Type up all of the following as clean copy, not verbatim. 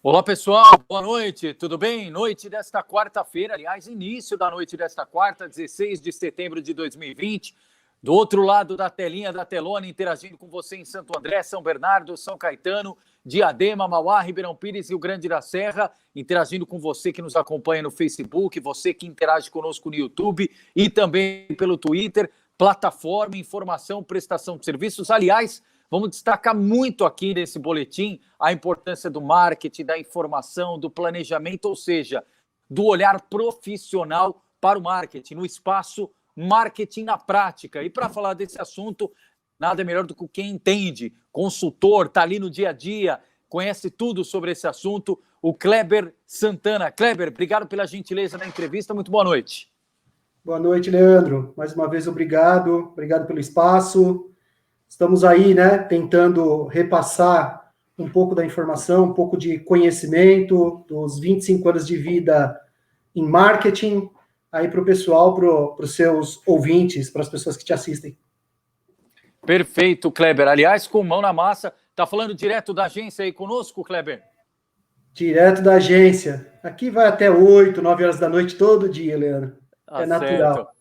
Olá, pessoal, boa noite, tudo bem? Noite desta quarta-feira, aliás, início da noite desta quarta, 16 de setembro de 2020. Do outro lado da telinha, da telona, interagindo com você em Santo André, São Bernardo, São Caetano, Diadema, Mauá, Ribeirão Pires, Rio Grande da Serra, interagindo com você que nos acompanha no Facebook, você que interage conosco no YouTube e também pelo Twitter, plataforma, informação, prestação de serviços. Aliás, vamos destacar muito aqui nesse boletim a importância do marketing, da informação, do planejamento, ou seja, do olhar profissional para o marketing, no espaço marketing na prática. E para falar desse assunto, nada melhor do que quem entende, consultor, está ali no dia a dia, conhece tudo sobre esse assunto, o Kleber Santana. Kleber, obrigado pela gentileza na entrevista, muito boa noite. Boa noite, Leandro. Mais uma vez, obrigado pelo espaço. Estamos aí, né, tentando repassar um pouco da informação, um pouco de conhecimento dos 25 anos de vida em marketing, aí para o pessoal, para os seus ouvintes, para as pessoas que te assistem. Perfeito, Kleber. Aliás, com mão na massa, está falando direto da agência aí conosco, Kleber? Direto da agência. Aqui vai até 8, 9 horas da noite todo dia, Leandro. É natural. Certo.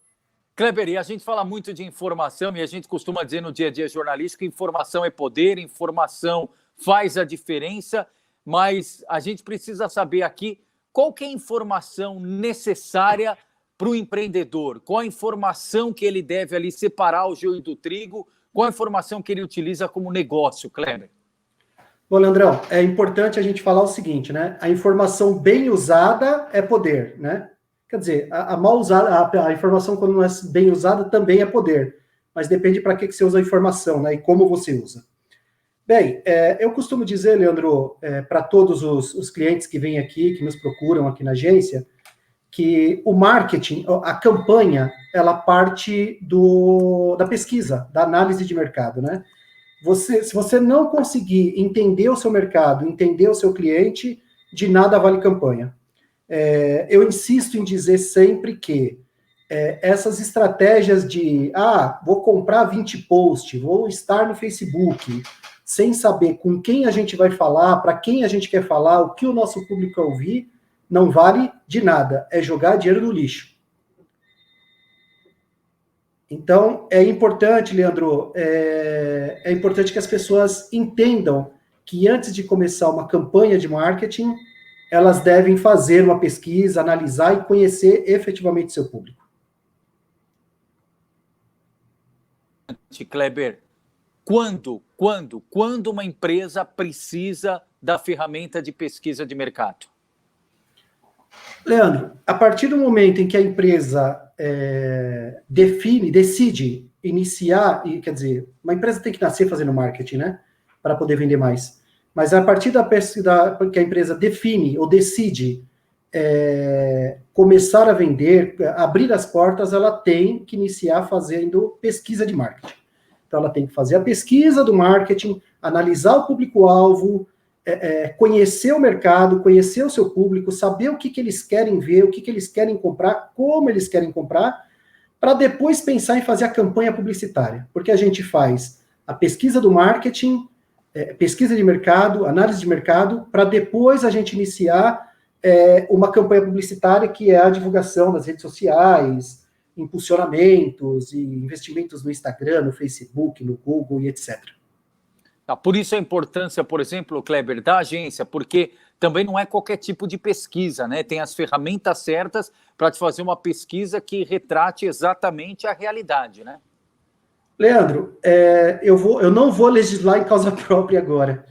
Kleber, e a gente fala muito de informação e a gente costuma dizer no dia a dia jornalístico que informação é poder, informação faz a diferença, mas a gente precisa saber aqui qual que é a informação necessária para o empreendedor, qual a informação que ele deve ali separar o joio do trigo, qual a informação que ele utiliza como negócio, Kleber? Bom, Leandrão, é importante a gente falar o seguinte, né? A informação bem usada é poder, né? Quer dizer, a mal usada, a informação quando não é bem usada também é poder, mas depende para que você usa a informação, né? E como você usa. Bem, eu costumo dizer, Leandro, para todos os clientes que vêm aqui, que nos procuram aqui na agência, que o marketing, a campanha, ela parte da pesquisa, da análise de mercado, né? Se você não conseguir entender o seu mercado, entender o seu cliente, de nada vale campanha. Eu insisto em dizer sempre que essas estratégias de vou comprar 20 posts, vou estar no Facebook, sem saber com quem a gente vai falar, para quem a gente quer falar, o que o nosso público quer ouvir, não vale de nada, é jogar dinheiro no lixo. Então, é importante, Leandro, é importante que as pessoas entendam que antes de começar uma campanha de marketing, elas devem fazer uma pesquisa, analisar e conhecer efetivamente seu público. Kleber, quando uma empresa precisa da ferramenta de pesquisa de mercado? Leandro, a partir do momento em que a empresa decide iniciar, quer dizer, uma empresa tem que nascer fazendo marketing, né, para poder vender mais. Mas a partir da pesquisa que a empresa define ou decide começar a vender, abrir as portas, ela tem que iniciar fazendo pesquisa de marketing. Então, ela tem que fazer a pesquisa do marketing, analisar o público-alvo, conhecer o mercado, conhecer o seu público, saber o que eles querem ver, o que eles querem comprar, como eles querem comprar, para depois pensar em fazer a campanha publicitária. Porque a gente faz a pesquisa do marketing, pesquisa de mercado, análise de mercado, para depois a gente iniciar uma campanha publicitária que é a divulgação das redes sociais, impulsionamentos e investimentos no Instagram, no Facebook, no Google e etc. Por isso a importância, por exemplo, Kleber, da agência, porque também não é qualquer tipo de pesquisa, né? Tem as ferramentas certas para te fazer uma pesquisa que retrate exatamente a realidade, né? Leandro, eu não vou legislar em causa própria agora.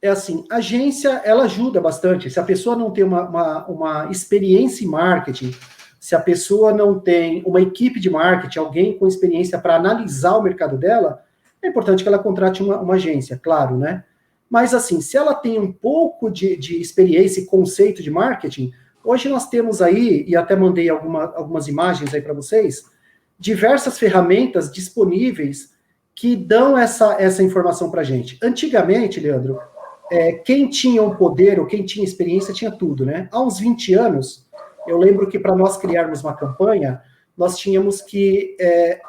É assim, a agência, ela ajuda bastante. Se a pessoa não tem uma experiência em marketing, se a pessoa não tem uma equipe de marketing, alguém com experiência para analisar o mercado dela, é importante que ela contrate uma agência, claro, né? Mas, assim, se ela tem um pouco de experiência e conceito de marketing, hoje nós temos aí, e até mandei algumas imagens aí para vocês, diversas ferramentas disponíveis que dão essa informação para a gente. Antigamente, Leandro, quem tinha um poder ou quem tinha experiência tinha tudo, né? Há uns 20 anos, eu lembro que para nós criarmos uma campanha, nós tínhamos que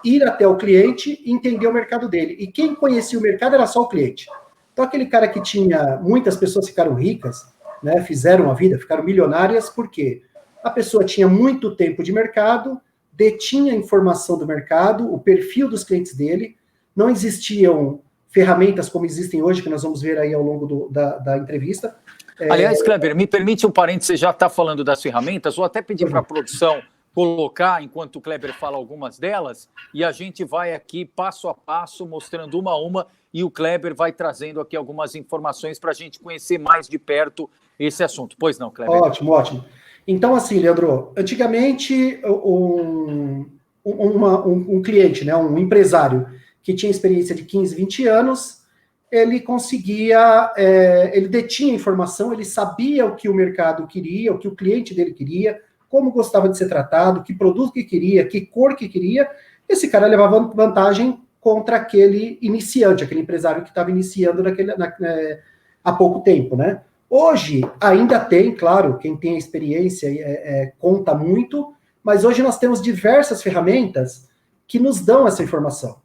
ir até o cliente e entender o mercado dele. E quem conhecia o mercado era só o cliente. Então, aquele cara que tinha... Muitas pessoas ficaram ricas né, fizeram a vida, ficaram milionárias, porque a pessoa tinha muito tempo de mercado, detinha a informação do mercado, o perfil dos clientes dele, não existiam ferramentas como existem hoje, que nós vamos ver aí ao longo da entrevista. Aliás, Kleber, me permite um parênteses, você já está falando das ferramentas, vou até pedir para a produção colocar, enquanto o Kleber fala algumas delas, e a gente vai aqui passo a passo, mostrando uma a uma, e o Kleber vai trazendo aqui algumas informações para a gente conhecer mais de perto esse assunto. Pois não, Kleber? Ótimo, ótimo. Então, assim, Leandro, antigamente um cliente, né, um empresário que tinha experiência de 15, 20 anos, ele conseguia, ele detinha informação, ele sabia o que o mercado queria, o que o cliente dele queria, como gostava de ser tratado, que produto que queria, que cor que queria. Esse cara levava vantagem contra aquele iniciante, aquele empresário que estava iniciando há pouco tempo, né? Hoje, ainda tem, claro, quem tem a experiência conta muito, mas hoje nós temos diversas ferramentas que nos dão essa informação.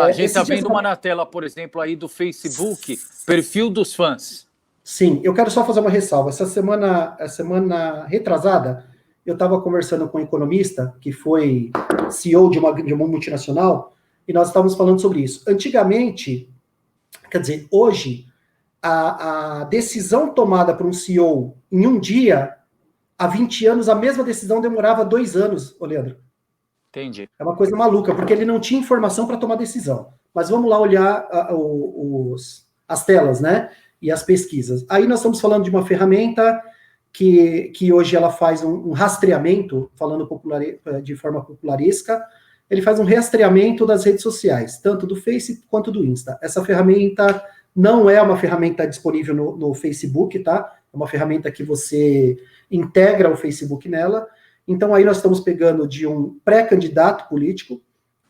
A gente está vendo uma na tela, por exemplo, aí do Facebook, perfil dos fãs. Sim, eu quero só fazer uma ressalva. Essa semana retrasada, eu estava conversando com um economista, que foi CEO de uma multinacional, e nós estávamos falando sobre isso. Antigamente, quer dizer, hoje, a decisão tomada por um CEO em um dia, há 20 anos, a mesma decisão demorava 2 anos, Leandro. Entendi. É uma coisa maluca, porque ele não tinha informação para tomar decisão. Mas vamos lá olhar as telas, né? E as pesquisas. Aí nós estamos falando de uma ferramenta que hoje ela faz um rastreamento, falando de forma popularesca, ele faz um rastreamento das redes sociais, tanto do Face quanto do Insta. Essa ferramenta não é uma ferramenta disponível no Facebook, tá? É uma ferramenta que você integra o Facebook nela. Então, aí nós estamos pegando de um pré-candidato político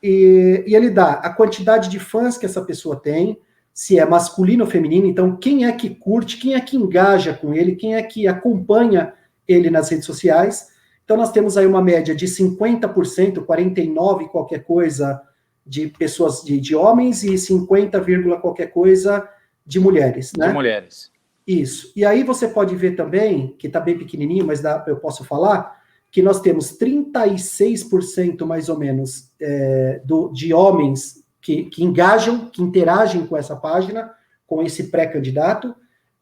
e ele dá a quantidade de fãs que essa pessoa tem, se é masculino ou feminino, então quem é que curte, quem é que engaja com ele, quem é que acompanha ele nas redes sociais. Então, nós temos aí uma média de 50%, 49% qualquer coisa de pessoas, de homens, e 50, qualquer coisa de mulheres, né? De mulheres. Isso. E aí você pode ver também, que está bem pequenininho, mas eu posso falar, que nós temos 36% mais ou menos de homens que engajam, que interagem com essa página, com esse pré-candidato,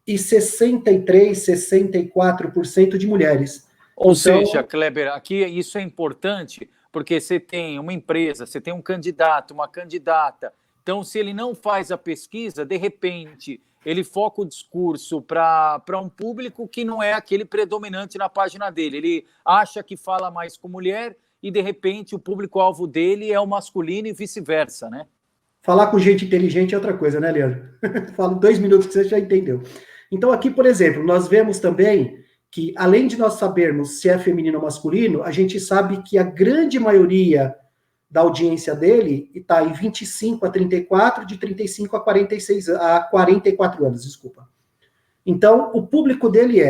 e 63%, 64% de mulheres. Ou seja, Kleber, aqui isso é importante, porque você tem uma empresa, você tem um candidato, uma candidata. Então, se ele não faz a pesquisa, de repente, ele foca o discurso para um público que não é aquele predominante na página dele. Ele acha que fala mais com mulher e, de repente, o público-alvo dele é o masculino e vice-versa, né? Falar com gente inteligente é outra coisa, né, Leandro? Falo 2 minutos que você já entendeu. Então, aqui, por exemplo, nós vemos também que, além de nós sabermos se é feminino ou masculino, a gente sabe que a grande maioria da audiência dele está em 25 a 34, de 35 a 44 anos, desculpa. Então, o público dele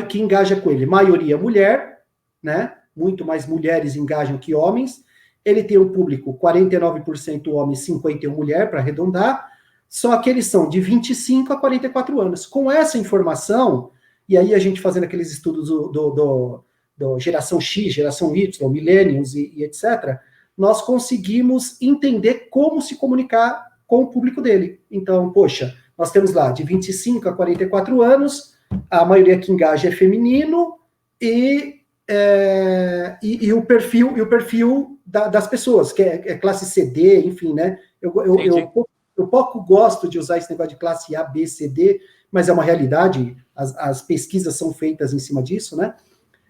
que engaja com ele, maioria mulher, né? Muito mais mulheres engajam que homens. Ele tem um público 49% homem, 51% mulher, para arredondar, só que eles são de 25 a 44 anos. Com essa informação, e aí a gente fazendo aqueles estudos do geração X, geração Y, millennials e etc., nós conseguimos entender como se comunicar com o público dele. Então, poxa, nós temos lá de 25 a 44 anos, a maioria que engaja é feminino, e o perfil das pessoas, que é classe CD, enfim, né? Eu pouco gosto de usar esse negócio de classe A, B, C, D, mas é uma realidade, as pesquisas são feitas em cima disso, né?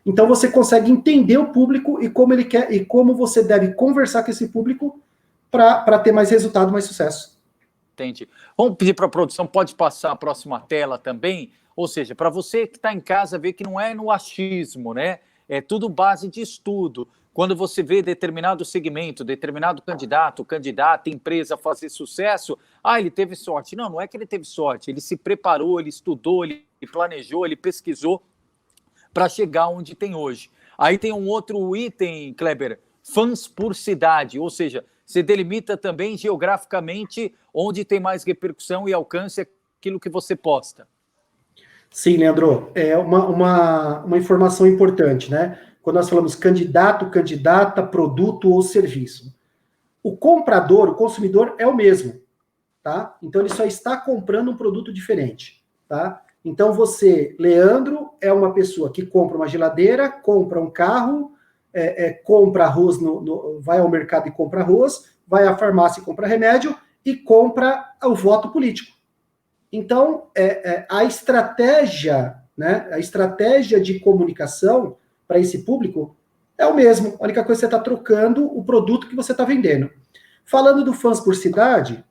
Então você consegue entender o público e como ele quer, e como você deve conversar com esse público para ter mais resultado, mais sucesso. Entendi. Vamos pedir para a produção, pode passar a próxima tela também, ou seja, para você que está em casa ver que não é no achismo, né? É tudo base de estudo. Quando você vê determinado segmento, determinado candidato, candidata, empresa fazer sucesso, ele teve sorte. Não, não é que ele teve sorte, ele se preparou, ele estudou, ele planejou, ele pesquisou para chegar onde tem hoje. Aí tem um outro item, Kleber, fãs por cidade, ou seja, você delimita também geograficamente onde tem mais repercussão e alcance aquilo que você posta. Sim, Leandro, é uma informação importante, né? Quando nós falamos candidato, candidata, produto ou serviço. O comprador, o consumidor é o mesmo, tá? Então ele só está comprando um produto diferente, tá? Então você, Leandro, é uma pessoa que compra uma geladeira, compra um carro, compra arroz, vai ao mercado e compra arroz, vai à farmácia e compra remédio e compra o voto político. Então, a estratégia, né, a estratégia de comunicação para esse público é o mesmo. A única coisa é que você está trocando o produto que você está vendendo. Falando do Fãs por Cidade,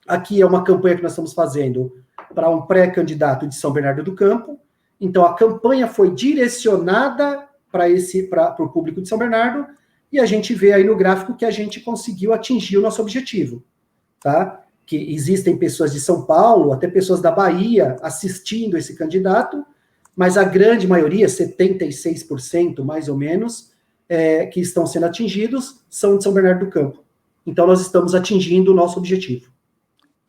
aqui é uma campanha que nós estamos fazendo para um pré-candidato de São Bernardo do Campo. Então, a campanha foi direcionada para o público de São Bernardo e a gente vê aí no gráfico que a gente conseguiu atingir o nosso objetivo, tá? Que existem pessoas de São Paulo, até pessoas da Bahia assistindo esse candidato, mas a grande maioria, 76% mais ou menos, que estão sendo atingidos, são de São Bernardo do Campo. Então, nós estamos atingindo o nosso objetivo.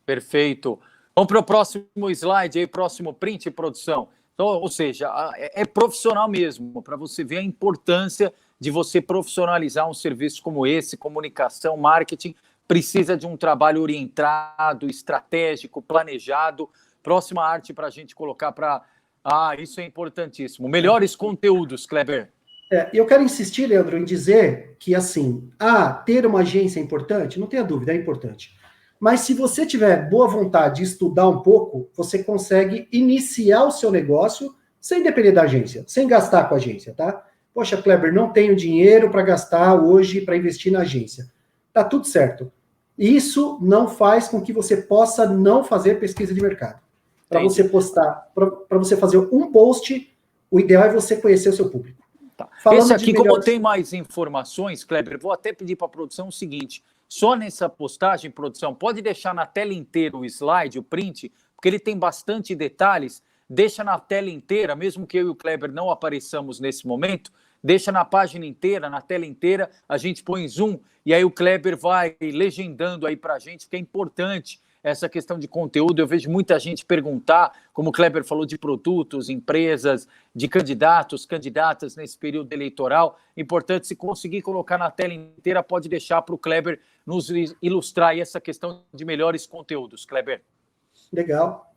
Perfeito. Vamos para o próximo slide aí, próximo print, produção. Então, ou seja, é profissional mesmo, para você ver a importância de você profissionalizar um serviço como esse, comunicação, marketing, precisa de um trabalho orientado, estratégico, planejado. Próxima arte para a gente colocar para... isso é importantíssimo. Melhores conteúdos, Kleber. Eu quero insistir, Leandro, em dizer que, assim, ter uma agência é importante? Não tenha dúvida, é importante. Mas se você tiver boa vontade de estudar um pouco, você consegue iniciar o seu negócio sem depender da agência, sem gastar com a agência, tá? Poxa, Kleber, não tenho dinheiro para gastar hoje para investir na agência. Tá tudo certo. Isso não faz com que você possa não fazer pesquisa de mercado. Para você postar, para você fazer um post, o ideal é você conhecer o seu público. Tá. Esse aqui, como tem mais informações, Kleber, vou até pedir para a produção o seguinte: só nessa postagem, produção, pode deixar na tela inteira o slide, o print, porque ele tem bastante detalhes. Deixa na tela inteira, mesmo que eu e o Kleber não apareçamos nesse momento, deixa na página inteira, na tela inteira, a gente põe zoom e aí o Kleber vai legendando aí para a gente, que é importante essa questão de conteúdo. Eu vejo muita gente perguntar, como o Kleber falou, de produtos, empresas, de candidatos, candidatas nesse período eleitoral. Importante, se conseguir colocar na tela inteira, pode deixar para o Kleber nos ilustrar aí essa questão de melhores conteúdos. Kleber. Legal.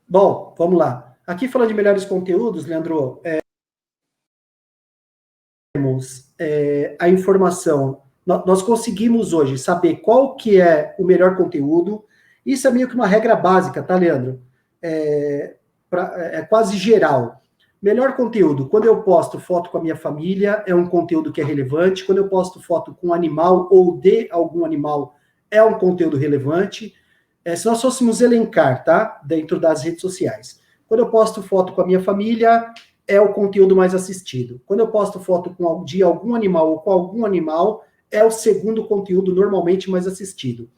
Bom, vamos lá. Aqui falando de melhores conteúdos, Leandro, temos a informação. Nós conseguimos hoje saber qual que é o melhor conteúdo. Isso é meio que uma regra básica, tá, Leandro? É quase geral. Melhor conteúdo, quando eu posto foto com a minha família, é um conteúdo que é relevante. Quando eu posto foto com um animal ou de algum animal, é um conteúdo relevante. Se nós fôssemos elencar, tá? Dentro das redes sociais. Quando eu posto foto com a minha família, é o conteúdo mais assistido. Quando eu posto foto de algum animal ou com algum animal, é o segundo conteúdo normalmente mais assistido.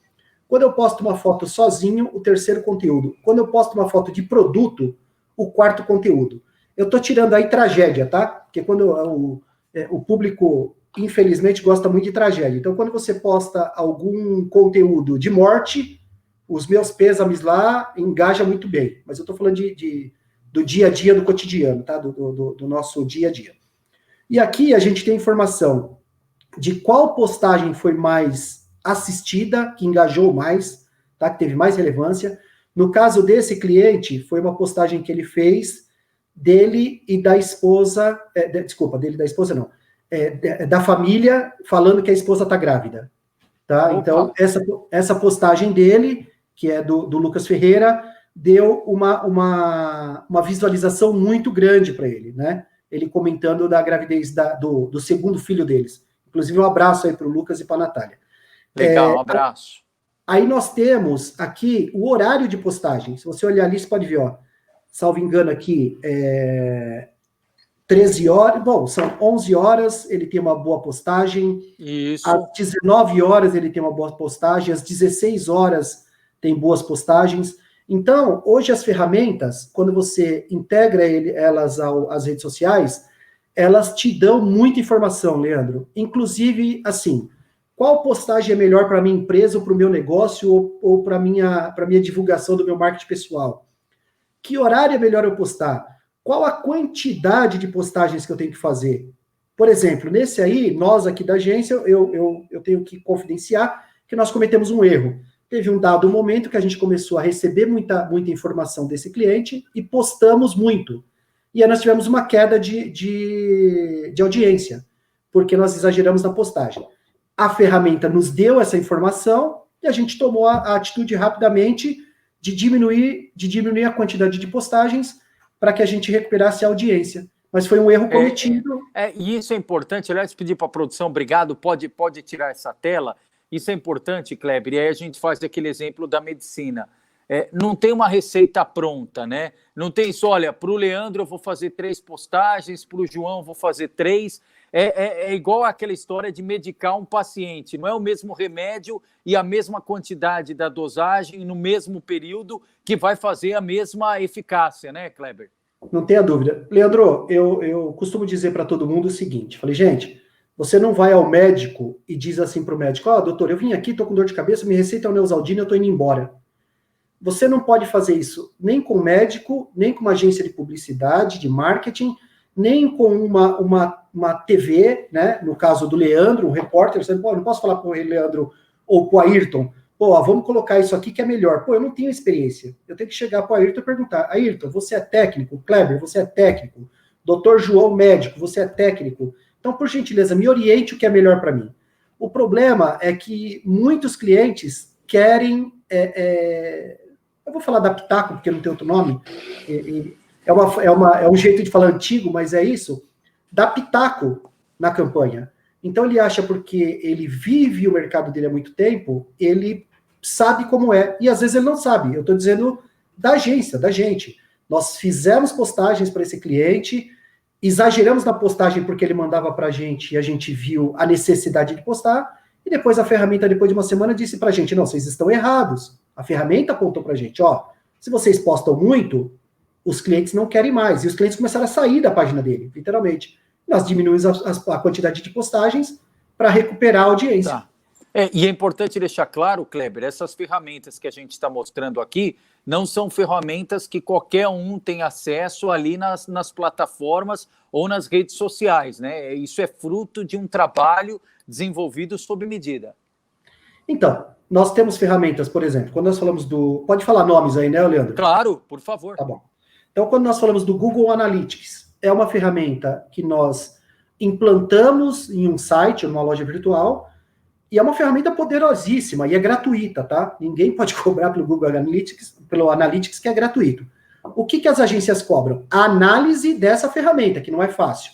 Quando eu posto uma foto sozinho, o terceiro conteúdo. Quando eu posto uma foto de produto, o quarto conteúdo. Eu estou tirando aí tragédia, tá? Porque quando o público, infelizmente, gosta muito de tragédia. Então, quando você posta algum conteúdo de morte, os meus pêsames lá engaja muito bem. Mas eu estou falando do dia a dia, do cotidiano, tá? Do nosso dia a dia. E aqui a gente tem informação de qual postagem foi mais assistida, que engajou mais, tá? Que teve mais relevância. No caso desse cliente, foi uma postagem que ele fez dele e da esposa, dele e da esposa não, da família, falando que a esposa está grávida. Tá? Opa. Então, essa postagem dele, que é do Lucas Ferreira, deu uma visualização muito grande para ele, né? Ele comentando da gravidez do segundo filho deles. Inclusive, um abraço aí para o Lucas e para a Natália. Legal, um abraço. Aí nós temos aqui o horário de postagem. Se você olhar ali, você pode ver, ó, salvo engano aqui, 13 horas, bom, são 11 horas, ele tem uma boa postagem. Isso. Às 19 horas ele tem uma boa postagem, às 16 horas tem boas postagens. Então, hoje as ferramentas, quando você integra elas às redes sociais, elas te dão muita informação, Leandro. Inclusive, assim, qual postagem é melhor para a minha empresa, ou para o meu negócio, ou para a minha divulgação do meu marketing pessoal? Que horário é melhor eu postar? Qual a quantidade de postagens que eu tenho que fazer? Por exemplo, nesse aí, nós aqui da agência, eu tenho que confidenciar que nós cometemos um erro. Teve um dado momento que a gente começou a receber muita informação desse cliente e postamos muito. E aí nós tivemos uma queda de audiência, porque nós exageramos na postagem. A ferramenta nos deu essa informação e a gente tomou a atitude rapidamente de diminuir a quantidade de postagens para que a gente recuperasse a audiência. Mas foi um erro cometido. E isso é importante. Aliás, pedir para a produção, obrigado, pode tirar essa tela. Isso é importante, Kleber. E aí a gente faz aquele exemplo da medicina. Não tem uma receita pronta, né? Não tem isso, olha, para o Leandro eu vou fazer 3 postagens, para o João eu vou fazer 3. É igual aquela história de medicar um paciente. Não é o mesmo remédio e a mesma quantidade da dosagem no mesmo período que vai fazer a mesma eficácia, né, Kleber? Não tenha dúvida. Leandro, eu costumo dizer para todo mundo o seguinte, falei, gente, você não vai ao médico e diz assim para o médico, doutor, eu vim aqui, estou com dor de cabeça, me receita o Neosaldina, eu estou indo embora. Você não pode fazer isso nem com médico, nem com uma agência de publicidade, de marketing, nem com uma TV, né? No caso do Leandro, um repórter, você não posso falar com o Leandro ou com o Ayrton, vamos colocar isso aqui que é melhor. Eu não tenho experiência. Eu tenho que chegar para o Ayrton e perguntar, Ayrton, você é técnico? Kleber, você é técnico? Doutor João, médico, você é técnico? Então, por gentileza, me oriente o que é melhor para mim. O problema é que muitos clientes querem... eu vou falar da Pitaco, porque não tem outro nome. É um jeito de falar antigo, mas é isso. Dá pitaco na campanha. Então, ele acha porque ele vive o mercado dele há muito tempo, ele sabe como é. E, às vezes, ele não sabe. Eu estou dizendo da agência, da gente. Nós fizemos postagens para esse cliente, exageramos na postagem porque ele mandava para a gente e a gente viu a necessidade de postar, e depois a ferramenta, depois de uma semana, disse para a gente, não, vocês estão errados. A ferramenta apontou para a gente, se vocês postam muito, os clientes não querem mais. E os clientes começaram a sair da página dele, literalmente. Nós diminuímos a quantidade de postagens para recuperar a audiência. Tá. E é importante deixar claro, Kleber, essas ferramentas que a gente está mostrando aqui não são ferramentas que qualquer um tem acesso ali nas plataformas ou nas redes sociais, né? Isso é fruto de um trabalho desenvolvido sob medida. Então, nós temos ferramentas, por exemplo, quando nós falamos do... Pode falar nomes aí, né, Leandro? Claro, por favor. Tá bom. Então, quando nós falamos do Google Analytics, é uma ferramenta que nós implantamos em um site, numa loja virtual, e é uma ferramenta poderosíssima e é gratuita, tá? Ninguém pode cobrar pelo Google Analytics, que é gratuito. O que as agências cobram? A análise dessa ferramenta, que não é fácil.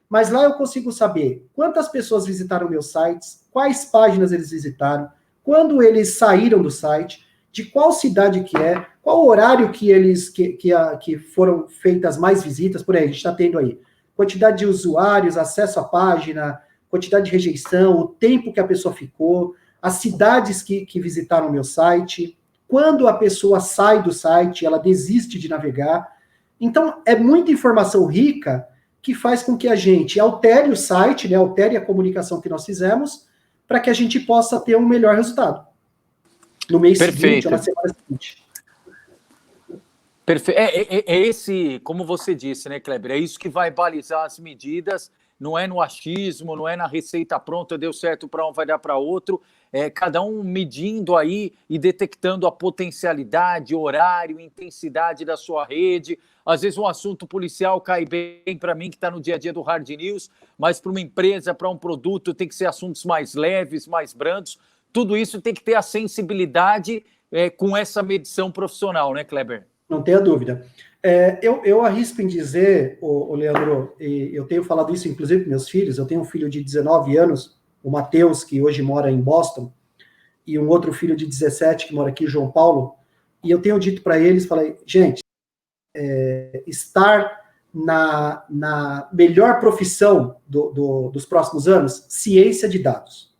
Mas lá eu consigo saber quantas pessoas visitaram meus sites, quais páginas eles visitaram, quando eles saíram do site, de qual cidade que é, qual horário que foram feitas mais visitas, por aí, a gente está tendo aí. Quantidade de usuários, acesso à página, quantidade de rejeição, o tempo que a pessoa ficou, as cidades que visitaram o meu site, quando a pessoa sai do site, ela desiste de navegar. Então, é muita informação rica que faz com que a gente altere o site, né, altere a comunicação que nós fizemos, para que a gente possa ter um melhor resultado. No mês seguinte, ou na semana seguinte. Perfeito. Esse, como você disse, né, Kleber? É isso que vai balizar as medidas, não é no achismo, não é na receita pronta, deu certo para um, vai dar para outro. Cada um medindo aí e detectando a potencialidade, horário, intensidade da sua rede. Às vezes um assunto policial cai bem para mim, que está no dia a dia do Hard News, mas para uma empresa, para um produto, tem que ser assuntos mais leves, mais brandos. Tudo isso tem que ter a sensibilidade com essa medição profissional, né, Kleber? Não tenha dúvida. Eu arrisco em dizer, Leandro, e eu tenho falado isso inclusive com meus filhos, eu tenho um filho de 19 anos, o Matheus, que hoje mora em Boston, e um outro filho de 17, que mora aqui em João Paulo, e eu tenho dito para eles, falei, gente, estar na melhor profissão dos próximos anos, ciência de dados.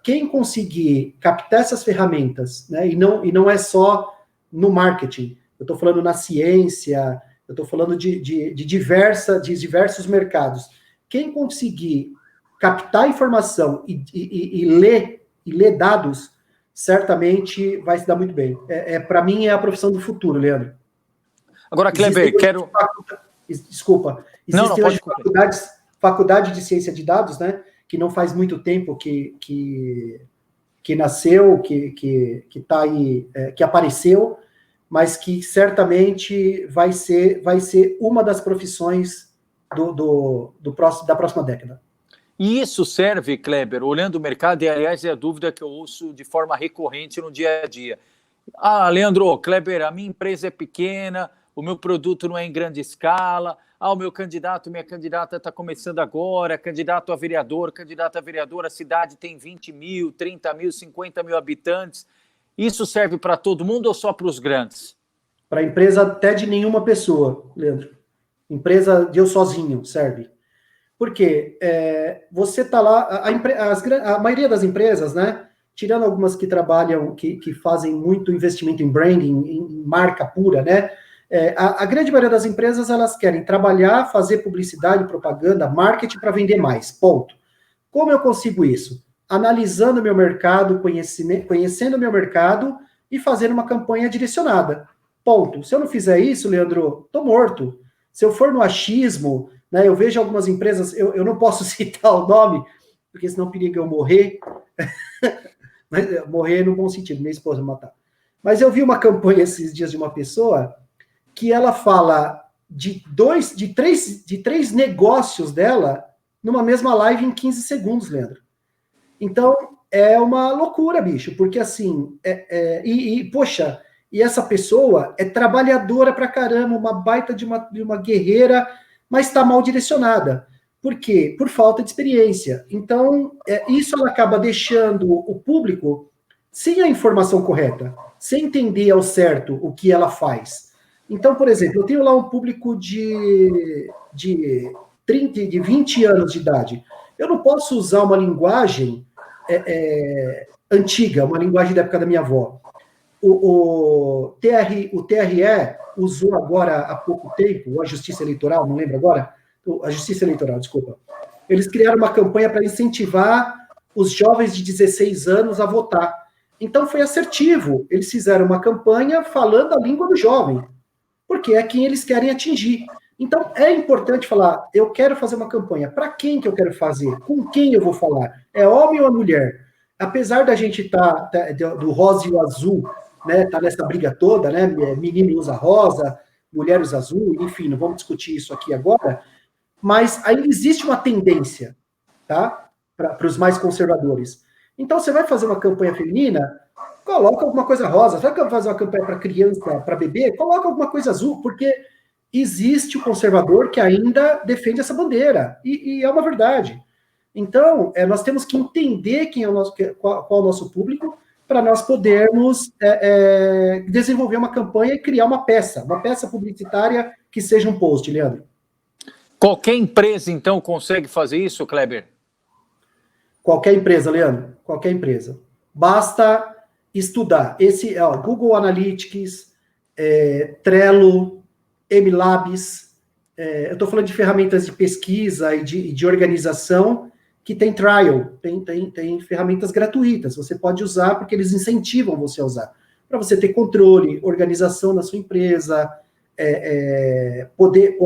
Quem conseguir captar essas ferramentas, né, e não é só no marketing, eu estou falando na ciência, eu estou falando de diversos mercados. Quem conseguir captar informação e ler dados, certamente vai se dar muito bem. Para mim, é a profissão do futuro, Leandro. Agora, Kleber, Desculpa. Existem hoje faculdade de ciência de dados, né? Que não faz muito tempo que nasceu, que tá aí, que apareceu, mas que certamente vai ser uma das profissões da próxima década. E isso serve, Kleber, olhando o mercado, e aliás é a dúvida que eu ouço de forma recorrente no dia a dia. Leandro, Kleber, a minha empresa é pequena, o meu produto não é em grande escala, o meu candidato, minha candidata está começando agora, candidato a vereador, candidata a vereadora, a cidade tem 20 mil, 30 mil, 50 mil habitantes. Isso serve para todo mundo ou só para os grandes? Para a empresa até de nenhuma pessoa, Leandro. Empresa de eu sozinho serve. Por quê? Você está lá, a maioria das empresas, né? Tirando algumas que trabalham, que fazem muito investimento em branding, em marca pura, né? A grande maioria das empresas, elas querem trabalhar, fazer publicidade, propaganda, marketing para vender mais, ponto. Como eu consigo isso? Analisando o meu mercado, conhecendo o meu mercado e fazendo uma campanha direcionada, ponto. Se eu não fizer isso, Leandro, estou morto. Se eu for no achismo, né, eu vejo algumas empresas, eu não posso citar o nome, porque senão periga eu morrer, morrer no bom sentido, minha esposa matar. Mas eu vi uma campanha esses dias de uma pessoa que ela fala de três negócios dela numa mesma live em 15 segundos, Leandro. Então, é uma loucura, bicho, porque assim, poxa, e essa pessoa é trabalhadora pra caramba, uma baita de uma guerreira, mas está mal direcionada. Por quê? Por falta de experiência. Então, isso ela acaba deixando o público sem a informação correta, sem entender ao certo o que ela faz. Então, por exemplo, eu tenho lá um público de 20 anos de idade. Eu não posso usar uma linguagem antiga, uma linguagem da época da minha avó. O TRE usou agora há pouco tempo, ou a Justiça Eleitoral, não lembro agora, a Justiça Eleitoral, desculpa. Eles criaram uma campanha para incentivar os jovens de 16 anos a votar. Então foi assertivo, eles fizeram uma campanha falando a língua do jovem, porque é quem eles querem atingir. Então é importante falar, eu quero fazer uma campanha, para quem que eu quero fazer? Com quem eu vou falar? É homem ou é mulher? Apesar da gente estar do rosa e o azul, né, tá nessa briga toda, né, menino usa rosa, mulher usa azul, enfim, não vamos discutir isso aqui agora, mas ainda existe uma tendência, tá, para os mais conservadores. Então, você vai fazer uma campanha feminina, coloca alguma coisa rosa, vai fazer uma campanha para criança, para bebê, coloca alguma coisa azul, porque existe o conservador que ainda defende essa bandeira, e é uma verdade. Então, nós temos que entender qual é o nosso público, para nós podermos desenvolver uma campanha e criar uma peça publicitária que seja um post, Leandro. Qualquer empresa, então, consegue fazer isso, Kleber? Qualquer empresa, Leandro, qualquer empresa. Basta estudar. Google Analytics, Trello, MLabs, eu estou falando de ferramentas de pesquisa e de organização que tem trial, tem ferramentas gratuitas, você pode usar porque eles incentivam você a usar, para você ter controle, organização na sua empresa, poder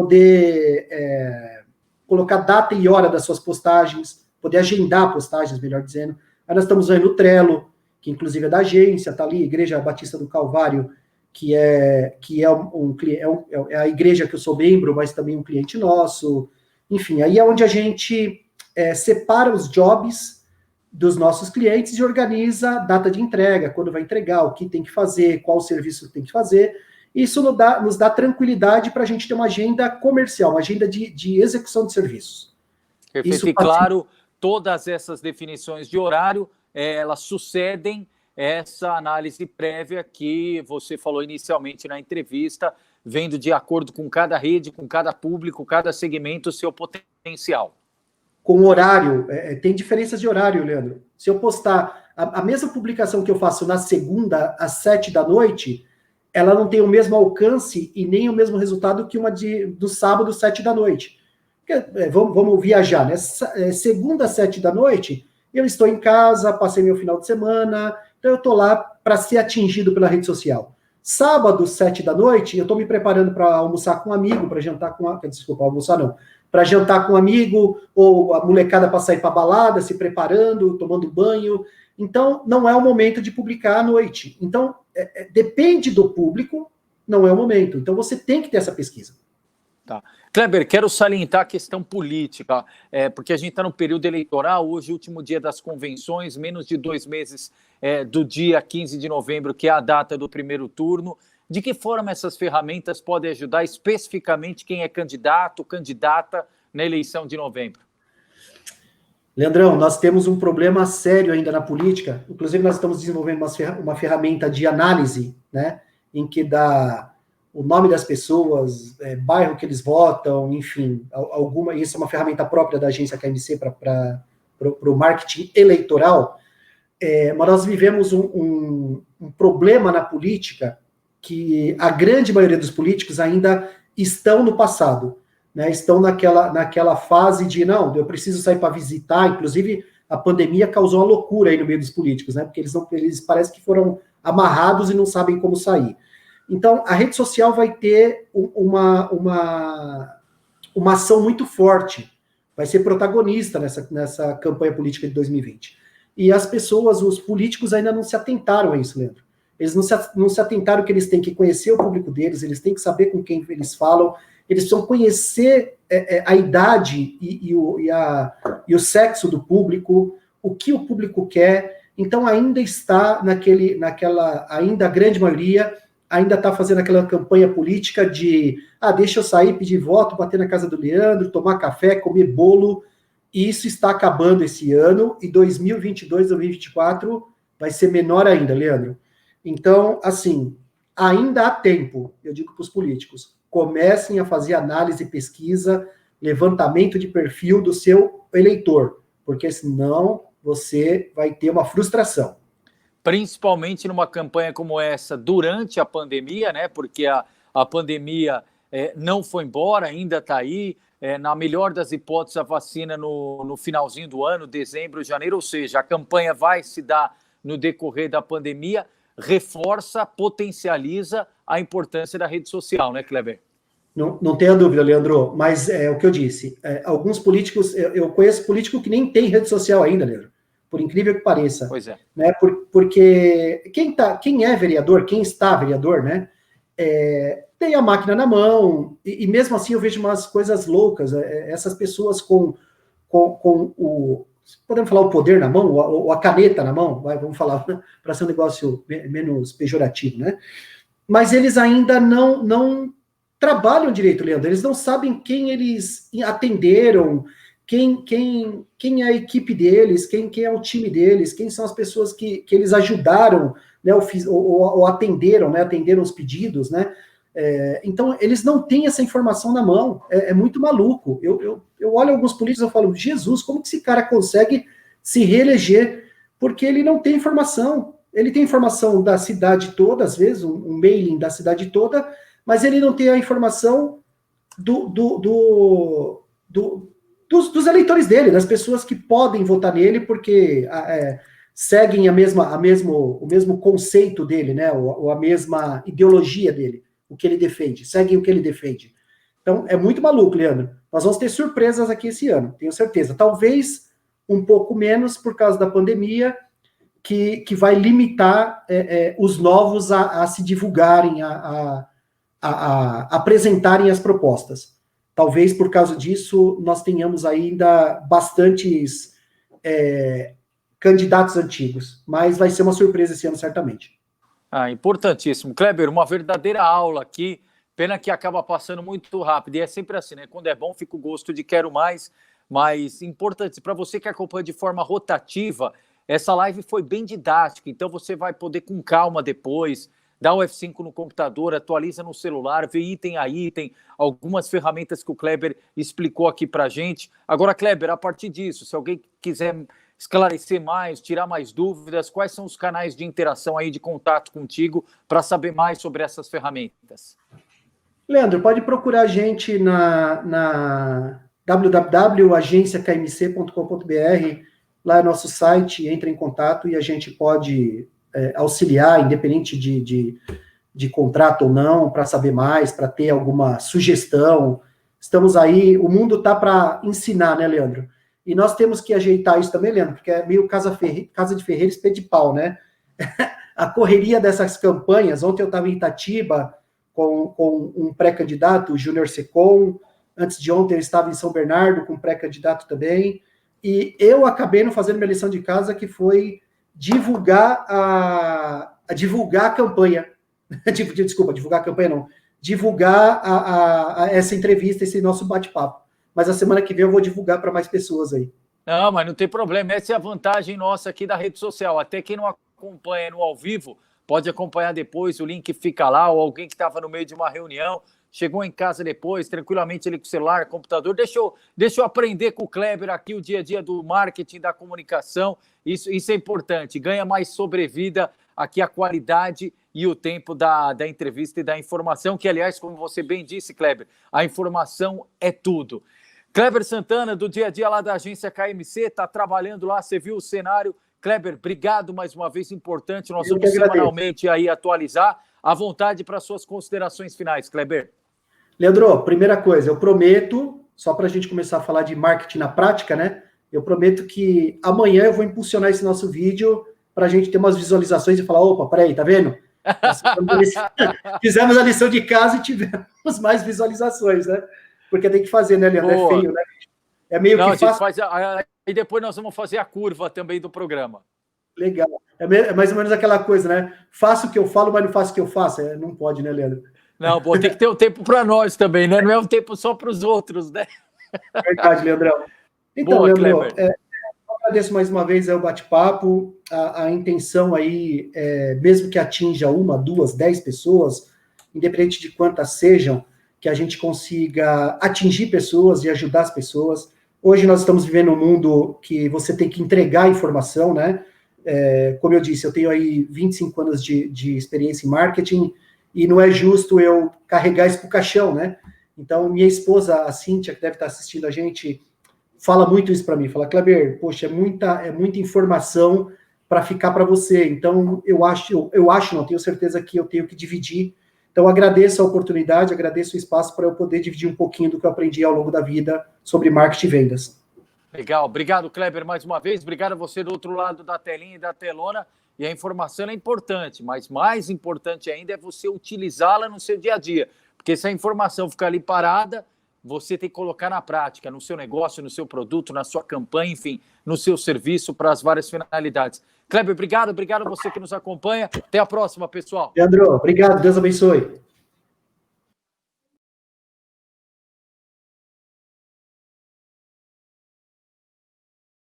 colocar data e hora das suas postagens, poder agendar postagens, melhor dizendo. Aí nós estamos usando o Trello, que inclusive é da agência, está ali, Igreja Batista do Calvário, que é a igreja que eu sou membro, mas também um cliente nosso. Enfim, aí é onde a gente separa os jobs dos nossos clientes e organiza a data de entrega, quando vai entregar, o que tem que fazer, qual serviço tem que fazer. Isso nos dá tranquilidade para a gente ter uma agenda comercial, uma agenda de execução de serviços. Perfeito. Isso, e claro, todas essas definições de horário, elas sucedem essa análise prévia que você falou inicialmente na entrevista, vendo de acordo com cada rede, com cada público, cada segmento, o seu potencial. Com o horário, tem diferenças de horário, Leandro. Se eu postar a mesma publicação que eu faço na segunda, às 7 da noite, ela não tem o mesmo alcance e nem o mesmo resultado que uma do sábado, 7 da noite. Porque, vamos viajar, né? Segunda, 7 da noite, eu estou em casa, passei meu final de semana, então eu estou lá para ser atingido pela rede social. Sábado, 7 da noite, eu estou me preparando para almoçar com um amigo, para jantar com... Desculpa, almoçar não. Para jantar com um amigo, ou a molecada para sair para balada, se preparando, tomando banho. Então, não é o momento de publicar à noite. Então, depende do público, não é o momento. Então, você tem que ter essa pesquisa. Tá. Kleber, quero salientar a questão política, porque a gente está no período eleitoral, hoje, último dia das convenções, menos de 2 meses do dia 15 de novembro, que é a data do primeiro turno. De que forma essas ferramentas podem ajudar especificamente quem é candidato, candidata na eleição de novembro? Leandrão, nós temos um problema sério ainda na política, inclusive nós estamos desenvolvendo uma ferramenta de análise, né, em que dá o nome das pessoas, bairro que eles votam, enfim, isso é uma ferramenta própria da agência KMC para o marketing eleitoral, mas nós vivemos um problema na política que a grande maioria dos políticos ainda estão no passado, né, estão naquela fase de, não, eu preciso sair para visitar, inclusive a pandemia causou uma loucura aí no meio dos políticos, né, porque eles parece que foram amarrados e não sabem como sair. Então, a rede social vai ter uma ação muito forte, vai ser protagonista nessa campanha política de 2020. E as pessoas, os políticos ainda não se atentaram a isso, Leandro. Eles não se atentaram que eles têm que conhecer o público deles, eles têm que saber com quem eles falam, eles precisam conhecer a idade e o sexo do público, o que o público quer. Então, ainda está ainda a grande maioria ainda está fazendo aquela campanha política de, deixa eu sair, pedir voto, bater na casa do Leandro, tomar café, comer bolo, e isso está acabando esse ano, e 2022, 2024 vai ser menor ainda, Leandro. Então, assim, ainda há tempo, eu digo para os políticos, comecem a fazer análise, pesquisa, levantamento de perfil do seu eleitor, porque senão você vai ter uma frustração. Principalmente numa campanha como essa, durante a pandemia, né? Porque a pandemia não foi embora, ainda está aí. Na melhor das hipóteses, a vacina no finalzinho do ano, dezembro, janeiro, ou seja, a campanha vai se dar no decorrer da pandemia, reforça, potencializa a importância da rede social, né, Kleber? Não tenha dúvida, Leandro, mas é o que eu disse. Alguns políticos, eu conheço político que nem tem rede social ainda, Leandro, por incrível que pareça. Pois é. Né, porque quem é vereador, quem está vereador, né, tem a máquina na mão, e mesmo assim eu vejo umas coisas loucas, essas pessoas com o... Podemos falar o poder na mão, ou a caneta na mão, vamos falar para ser um negócio menos pejorativo, né? Mas eles ainda não trabalham direito, Leandro, eles não sabem quem eles atenderam, quem é a equipe deles, quem é o time deles, quem são as pessoas que eles ajudaram, né, ou atenderam, né, atenderam os pedidos, né? Então, eles não têm essa informação na mão, é muito maluco. Eu olho alguns políticos e falo, Jesus, como que esse cara consegue se reeleger? Porque ele não tem informação. Ele tem informação da cidade toda, às vezes, um mailing da cidade toda, mas ele não tem a informação dos eleitores dele, das pessoas que podem votar nele, porque seguem o mesmo conceito dele, né, ou a mesma ideologia dele, o que ele defende, seguem o que ele defende. Então, é muito maluco, Leandro. Nós vamos ter surpresas aqui esse ano, tenho certeza. Talvez um pouco menos por causa da pandemia, que vai limitar os novos a se divulgarem, a apresentarem as propostas. Talvez por causa disso nós tenhamos ainda bastantes candidatos antigos, mas vai ser uma surpresa esse ano, certamente. Importantíssimo. Kleber, uma verdadeira aula aqui, pena que acaba passando muito rápido, e é sempre assim, né? Quando é bom fica o gosto de quero mais, mas importante, para você que acompanha de forma rotativa, essa live foi bem didática, então você vai poder com calma depois, dá o F5 no computador, atualiza no celular, vê item a item, algumas ferramentas que o Kleber explicou aqui para a gente. Agora, Kleber, a partir disso, se alguém quiser esclarecer mais, tirar mais dúvidas, quais são os canais de interação aí, de contato contigo, para saber mais sobre essas ferramentas? Leandro, pode procurar a gente na www.agenciakmc.com.br, lá é nosso site, entra em contato e a gente pode auxiliar, independente de contrato ou não, para saber mais, para ter alguma sugestão. Estamos aí, o mundo está para ensinar, né, Leandro? E nós temos que ajeitar isso também, Leandro, porque é meio casa de ferreiro, espeto de pau, né? A correria dessas campanhas, ontem eu estava em Itatiba com um pré-candidato, o Júnior Secom, antes de ontem eu estava em São Bernardo com um pré-candidato também, e eu acabei não fazendo minha lição de casa, que foi divulgar a campanha. Desculpa, divulgar a campanha não. Divulgar essa entrevista, esse nosso bate-papo. Mas a semana que vem eu vou divulgar para mais pessoas aí. Não, mas não tem problema. Essa é a vantagem nossa aqui da rede social. Até quem não acompanha no ao vivo, pode acompanhar depois, o link fica lá, ou alguém que estava no meio de uma reunião, chegou em casa depois, tranquilamente ali com o celular, computador. Deixa eu aprender com o Kleber aqui o dia a dia do marketing, da comunicação. Isso é importante. Ganha mais sobrevida aqui a qualidade e o tempo da entrevista e da informação, que, aliás, como você bem disse, Kleber, a informação é tudo. Kleber Santana, do dia a dia lá da agência KMC, está trabalhando lá, você viu o cenário. Kleber, obrigado mais uma vez, importante. Nós vamos semanalmente aí atualizar. À vontade para suas considerações finais, Kleber. Leandro, primeira coisa, eu prometo, só para a gente começar a falar de marketing na prática, né? Eu prometo que amanhã eu vou impulsionar esse nosso vídeo para a gente ter umas visualizações e falar, opa, peraí, tá vendo? Fizemos a lição de casa e tivemos mais visualizações, né? Porque tem que fazer, né, Leandro? Boa. É feio, né? É meio que fácil. E depois nós vamos fazer a curva também do programa. Legal. É mais ou menos aquela coisa, né? Faço o que eu falo, mas não faço o que eu faço. Não pode, né, Leandro? Não, pô, tem que ter o tempo para nós também, né? Não é o tempo só para os outros, né? Verdade, Leandrão. Então, boa, Leandro, eu agradeço mais uma vez o bate-papo. A intenção aí, mesmo que atinja 1, 2, 10 pessoas, independente de quantas sejam, que a gente consiga atingir pessoas e ajudar as pessoas. Hoje nós estamos vivendo um mundo que você tem que entregar informação, né? Como eu disse, eu tenho aí 25 anos de experiência em marketing e não é justo eu carregar isso para o caixão, né? Então, minha esposa, a Cíntia, que deve estar assistindo a gente, fala muito isso para mim. Fala, Kleber, poxa, é muita informação para ficar para você. Então, não tenho certeza que eu tenho que dividir. Então, agradeço a oportunidade, agradeço o espaço para eu poder dividir um pouquinho do que eu aprendi ao longo da vida sobre marketing e vendas. Legal. Obrigado, Kleber, mais uma vez. Obrigado a você do outro lado da telinha e da telona. E a informação é importante, mas mais importante ainda é você utilizá-la no seu dia a dia. Porque se a informação ficar ali parada, você tem que colocar na prática, no seu negócio, no seu produto, na sua campanha, enfim, no seu serviço para as várias finalidades. Kleber, obrigado a você que nos acompanha. Até a próxima, pessoal. Leandro, obrigado. Deus abençoe.